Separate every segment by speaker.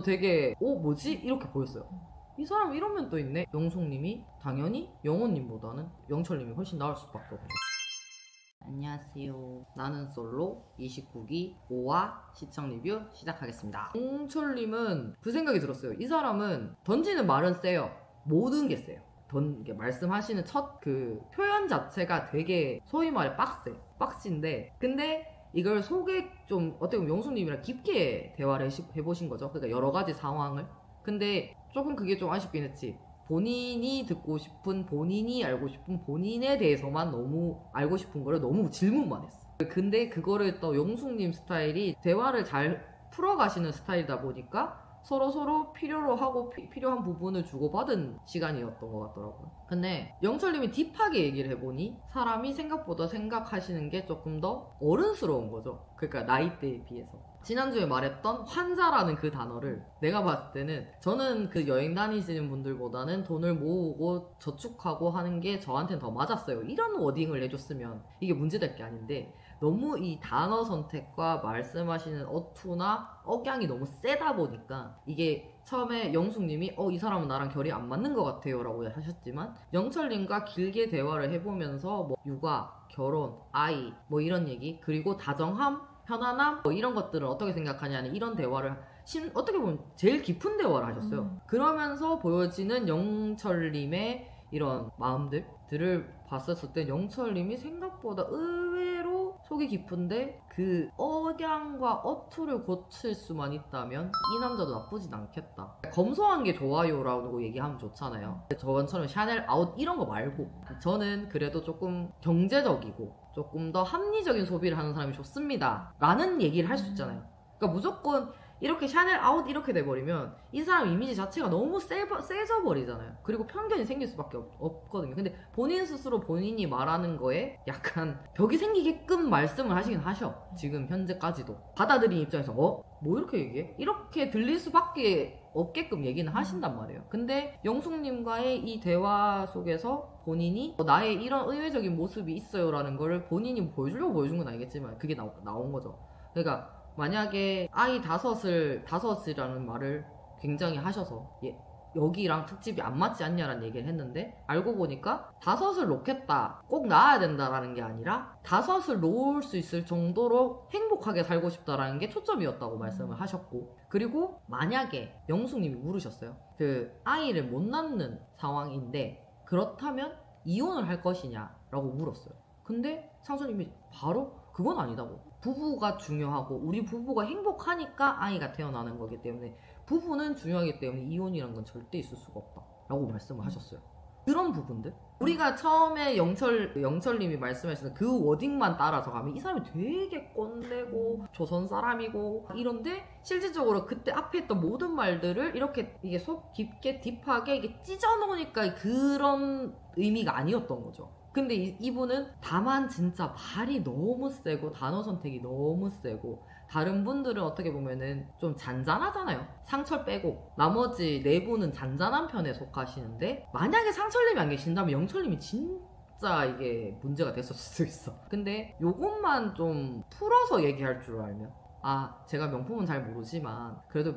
Speaker 1: 되게 뭐지? 이렇게 보였어요. 이 사람 이런 면도 있네. 영숙님이 당연히 영호님보다는 영철님이 훨씬 나을 수밖에 없죠. 안녕하세요. 나는 솔로 29기 5화 시청 리뷰 시작하겠습니다. 영철님은 그 생각이 들었어요. 이 사람은 던지는 말은 세요. 모든 게 세요. 말씀하시는 첫 그 표현 자체가 되게 소위 말해 빡신데, 근데 이걸 좀 어떻게 보면 영숙님이랑 깊게 대화를 해보신 거죠. 그러니까 여러 가지 상황을. 근데 조금 그게 좀 아쉽긴 했지. 본인이 듣고 싶은, 본인이 알고 싶은, 본인에 대해서만 너무 알고 싶은 거를 너무 질문만 했어. 근데 그거를 또 영숙님 스타일이 대화를 잘 풀어가시는 스타일이다 보니까 서로 필요로 하고 필요한 부분을 주고받은 시간이었던 것 같더라고요. 근데 영철님이 딥하게 얘기를 해보니 사람이 생각보다 생각하시는 게 조금 더 어른스러운 거죠. 그러니까 나이대에 비해서. 지난주에 말했던 환자라는 그 단어를 내가 봤을 때는, 저는 그 여행 다니시는 분들보다는 돈을 모으고 저축하고 하는 게 저한테는 더 맞았어요. 이런 워딩을 해줬으면 이게 문제될 게 아닌데, 너무 이 단어 선택과 말씀하시는 어투나 억양이 너무 세다 보니까 이게 처음에 영숙님이 이 사람은 나랑 결이 안 맞는 것 같아요 라고 하셨지만, 영철님과 길게 대화를 해보면서 뭐 육아, 결혼, 아이 뭐 이런 얘기, 그리고 다정함, 편안함 뭐 이런 것들을 어떻게 생각하냐는 이런 대화를 어떻게 보면 제일 깊은 대화를 하셨어요. 그러면서 보여지는 영철님의 이런 마음들을 봤었을 때 영철님이 생각보다 의외로 속이 깊은데, 그 억양과 어투를 고칠 수만 있다면 이 남자도 나쁘진 않겠다. 검소한 게 좋아요라고 얘기하면 좋잖아요. 저번처럼 샤넬 아웃 이런 거 말고 저는 그래도 조금 경제적이고 조금 더 합리적인 소비를 하는 사람이 좋습니다 라는 얘기를 할 수 있잖아요. 그러니까 무조건 이렇게 샤넬 아웃 이렇게 돼버리면 이 사람 이미지 자체가 너무 세져 버리잖아요. 그리고 편견이 생길 수밖에 없거든요. 근데 본인 스스로 본인이 말하는 거에 약간 벽이 생기게끔 말씀을 하시긴 하셔. 지금 현재까지도 받아들인 입장에서 뭐 이렇게 얘기해? 이렇게 들릴 수밖에 없게끔 얘기는 하신단 말이에요. 근데 영숙님과의 이 대화 속에서 본인이 나의 이런 의외적인 모습이 있어요 라는 거를 본인이 보여주려고 보여준 건 아니겠지만 그게 나온 거죠. 그러니까 만약에 아이 다섯이라는 말을 굉장히 하셔서 여기랑 특집이 안 맞지 않냐라는 얘기를 했는데, 알고 보니까 다섯을 놓겠다, 꼭 낳아야 된다라는 게 아니라 다섯을 놓을 수 있을 정도로 행복하게 살고 싶다라는 게 초점이었다고 말씀을 하셨고, 그리고 만약에 영숙님이 물으셨어요. 그 아이를 못 낳는 상황인데 그렇다면 이혼을 할 것이냐라고 물었어요. 근데 상수님이 바로 그건 아니다고. 부부가 중요하고 우리 부부가 행복하니까 아이가 태어나는 거기 때문에, 부부는 중요하기 때문에 이혼이란 건 절대 있을 수가 없다 라고 말씀을 하셨어요. 그런 부분들, 우리가 처음에 영철님이 말씀하시는 그 워딩만 따라서 가면 이 사람이 되게 꼰대고 조선 사람이고 이런데, 실질적으로 그때 앞에 했던 모든 말들을 이렇게 이게 속 깊게 딥하게 이게 찢어놓으니까 그런 의미가 아니었던 거죠. 근데 이분은 다만 진짜 말이 너무 세고 단어 선택이 너무 세고, 다른 분들은 어떻게 보면은 좀 잔잔하잖아요. 상철 빼고 나머지 네 분은 잔잔한 편에 속하시는데, 만약에 상철님이 안 계신다면 영철님이 진짜 이게 문제가 됐을 수도 있어. 근데 요것만 좀 풀어서 얘기할 줄 알면, 제가 명품은 잘 모르지만 그래도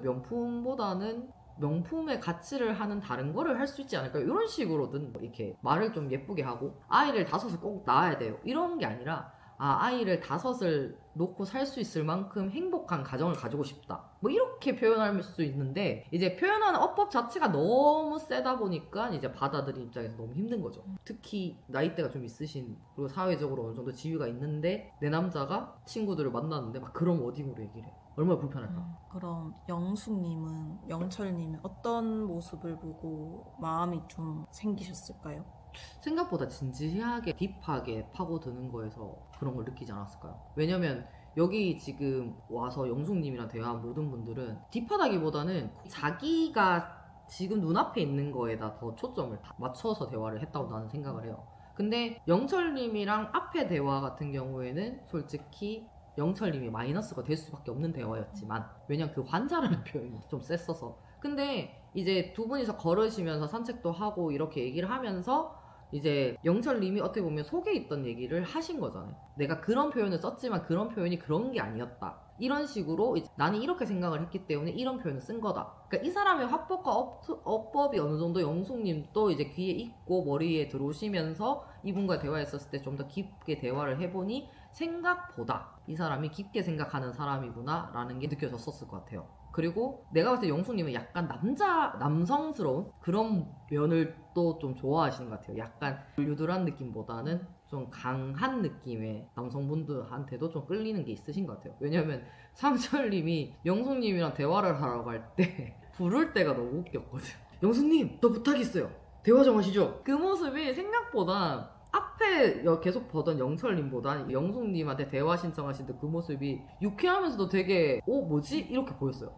Speaker 1: 명품의 가치를 하는 다른 거를 할 수 있지 않을까, 이런 식으로든 이렇게 말을 좀 예쁘게 하고, 아이를 5을 꼭 낳아야 돼요 이런 게 아니라, 아이를 5을 놓고 살 수 있을 만큼 행복한 가정을 가지고 싶다 뭐 이렇게 표현할 수 있는데, 이제 표현하는 어법 자체가 너무 세다 보니까 이제 받아들인 입장에서 너무 힘든 거죠. 특히 나이대가 좀 있으신, 그리고 사회적으로 어느 정도 지위가 있는데 내 남자가 친구들을 만났는데 막 그런 워딩으로 얘기를 해. 얼마나 불편할까.
Speaker 2: 그럼 영숙님은, 영철님은 어떤 모습을 보고 마음이 좀 생기셨을까요?
Speaker 1: 생각보다 진지하게 딥하게 파고드는 거에서 그런 걸 느끼지 않았을까요? 왜냐면 여기 지금 와서 영숙님이랑 대화한 모든 분들은 딥하다기보다는 자기가 지금 눈앞에 있는 거에다 더 초점을 맞춰서 대화를 했다고 나는 생각을 해요. 근데 영철님이랑 앞에 대화 같은 경우에는 솔직히 영철님이 마이너스가 될 수밖에 없는 대화였지만, 왜냐면 그 환자라는 표현이 좀 셌어서. 근데 이제 두 분이서 걸으시면서 산책도 하고 이렇게 얘기를 하면서 이제 영철님이 어떻게 보면 속에 있던 얘기를 하신 거잖아요. 내가 그런 표현을 썼지만 그런 표현이 그런 게 아니었다. 이런 식으로 이제 나는 이렇게 생각을 했기 때문에 이런 표현을 쓴 거다. 그러니까 이 사람의 화법과 어법이 어느 정도 영숙님도 이제 귀에 익고 머리에 들어오시면서 이분과 대화했었을 때 좀 더 깊게 대화를 해보니 생각보다 이 사람이 깊게 생각하는 사람이구나 라는 게 느껴졌었을 것 같아요. 그리고 내가 봤을 때 영숙님은 약간 남성스러운 그런 면을 또 좀 좋아하시는 것 같아요. 약간 유들한 느낌보다는 좀 강한 느낌의 남성분들한테도 좀 끌리는 게 있으신 것 같아요. 왜냐면 상철님이 영숙님이랑 대화를 하러 갈 때 부를 때가 너무 웃겼거든. 영숙님, 저 부탁 있어요. 대화 좀 하시죠. 그 모습이 생각보다 앞에 계속 보던 영철님보다 영숙님한테 대화 신청하실 때 그 모습이 유쾌하면서도 되게 뭐지? 이렇게 보였어요.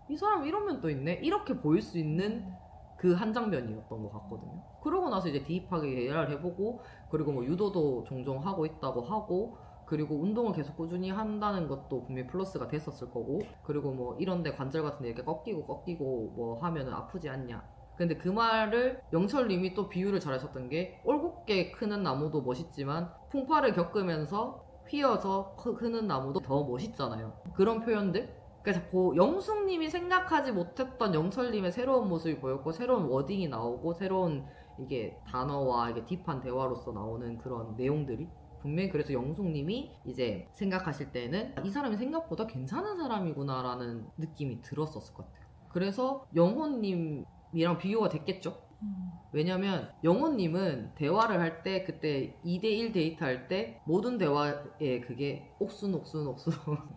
Speaker 1: 이 사람 이런 면도 있네? 이렇게 보일 수 있는 그 한 장면이었던 것 같거든요. 그러고 나서 이제 딥하게 대화를 해보고 그리고 뭐 유도도 종종 하고 있다고 하고 그리고 운동을 계속 꾸준히 한다는 것도 분명히 플러스가 됐었을 거고 그리고 뭐 이런데 관절 같은 데 이렇게 꺾이고 뭐 하면은 아프지 않냐. 근데 그 말을 영철님이 또 비유를 잘하셨던 게 올곧게 크는 나무도 멋있지만 풍파를 겪으면서 휘어서 크는 나무도 더 멋있잖아요. 그런 표현들. 그래서 영숙님이 생각하지 못했던 영철님의 새로운 모습이 보였고 새로운 워딩이 나오고 새로운 이게 단어와 이게 딥한 대화로서 나오는 그런 내용들이 분명히 그래서 영숙님이 이제 생각하실 때는 이 사람이 생각보다 괜찮은 사람이구나라는 느낌이 들었었을 것 같아요. 그래서 영호님이랑 비교가 됐겠죠? 왜냐면 영호님은 대화를 할 때 그때 2대1 데이트 할 때 모든 대화에 그게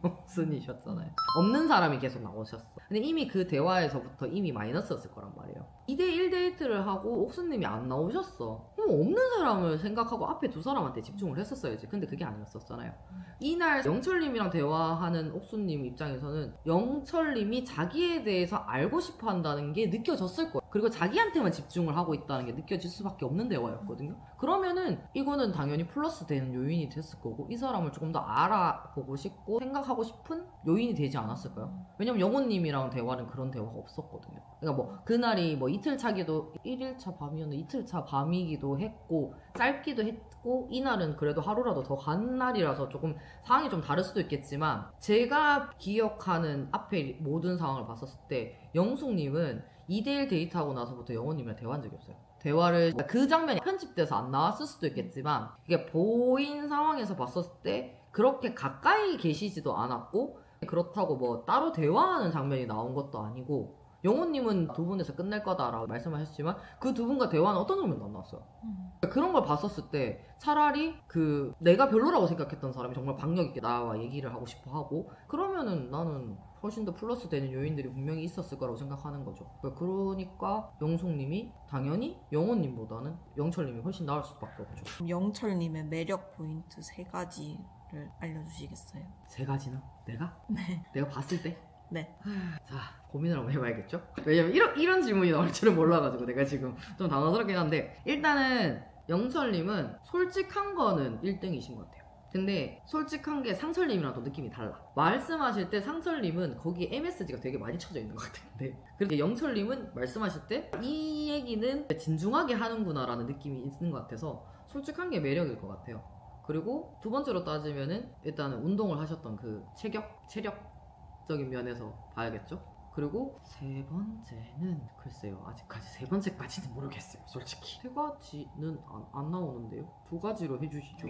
Speaker 1: 옥순이셨잖아요. 없는 사람이 계속 나오셨어. 근데 이미 그 대화에서부터 이미 마이너스였을 거란 말이에요. 2대1 데이트를 하고 옥순님이 안 나오셨어. 그럼 없는 사람을 생각하고 앞에 두 사람한테 집중을 했었어야지. 근데 그게 아니었었잖아요. 이날 영철님이랑 대화하는 옥순님 입장에서는 영철님이 자기에 대해서 알고 싶어 한다는 게 느껴졌을 거예요. 그리고 자기한테만 집중을 하고 있다는 게 느껴질 수밖에 없는 대화였거든요. 그러면은 이거는 당연히 플러스 되는 요인이 됐을 거고 이 사람을 조금 더 알아보고 싶고 생각하고 싶은 요인이 되지 않았을까요? 왜냐면 영호님이랑 대화는 그런 대화가 없었거든요. 그러니까 뭐 그날이 뭐 이틀 차기도 1일차 밤이었는데 이틀차 밤이기도 했고 짧기도 했고 이날은 그래도 하루라도 더 간 날이라서 조금 상황이 좀 다를 수도 있겠지만 제가 기억하는 앞에 모든 상황을 봤었을 때 영숙님은 2대1 데이트하고 나서부터 영호님이랑 대화한 적이 없어요. 대화를 그 장면이 편집돼서 안 나왔을 수도 있겠지만 이게 보인 상황에서 봤었을 때 그렇게 가까이 계시지도 않았고 그렇다고 뭐 따로 대화하는 장면이 나온 것도 아니고 영호님은 두 분에서 끝날 거다라고 말씀하셨지만 그 두 분과 대화는 어떤 장면도 안 나왔어요. 그런 걸 봤었을 때 차라리 그 내가 별로라고 생각했던 사람이 정말 박력 있게 나와 얘기를 하고 싶어 하고 그러면은 나는 훨씬 더 플러스 되는 요인들이 분명히 있었을 거라고 생각하는 거죠. 그러니까 영숙님이 당연히 영호님보다는 영철님이 훨씬 나을 수밖에 없죠.
Speaker 2: 영철님의 매력 포인트 3가지를 알려주시겠어요?
Speaker 1: 3가지나? 내가?
Speaker 2: 네.
Speaker 1: 내가 봤을 때?
Speaker 2: 네.
Speaker 1: 자, 고민을 한번 해봐야겠죠? 왜냐면 이런 질문이 나올 줄은 몰라가지고 내가 지금 좀 당황스럽긴 한데 일단은 영철님은 솔직한 거는 1등이신 것 같아요. 근데 솔직한 게 상철님이랑 또 느낌이 달라. 말씀하실 때 상철님은 거기에 MSG가 되게 많이 쳐져 있는 것 같은데 그런데 영철님은 말씀하실 때 이 얘기는 진중하게 하는구나 라는 느낌이 있는 것 같아서 솔직한 게 매력일 것 같아요. 그리고 두 번째로 따지면은 일단은 운동을 하셨던 그 체력적인 면에서 봐야겠죠. 그리고 세 번째는 글쎄요 아직까지 세 번째까지는 모르겠어요 솔직히. 세 가지는 안 나오는데요. 2가지로 해주시죠.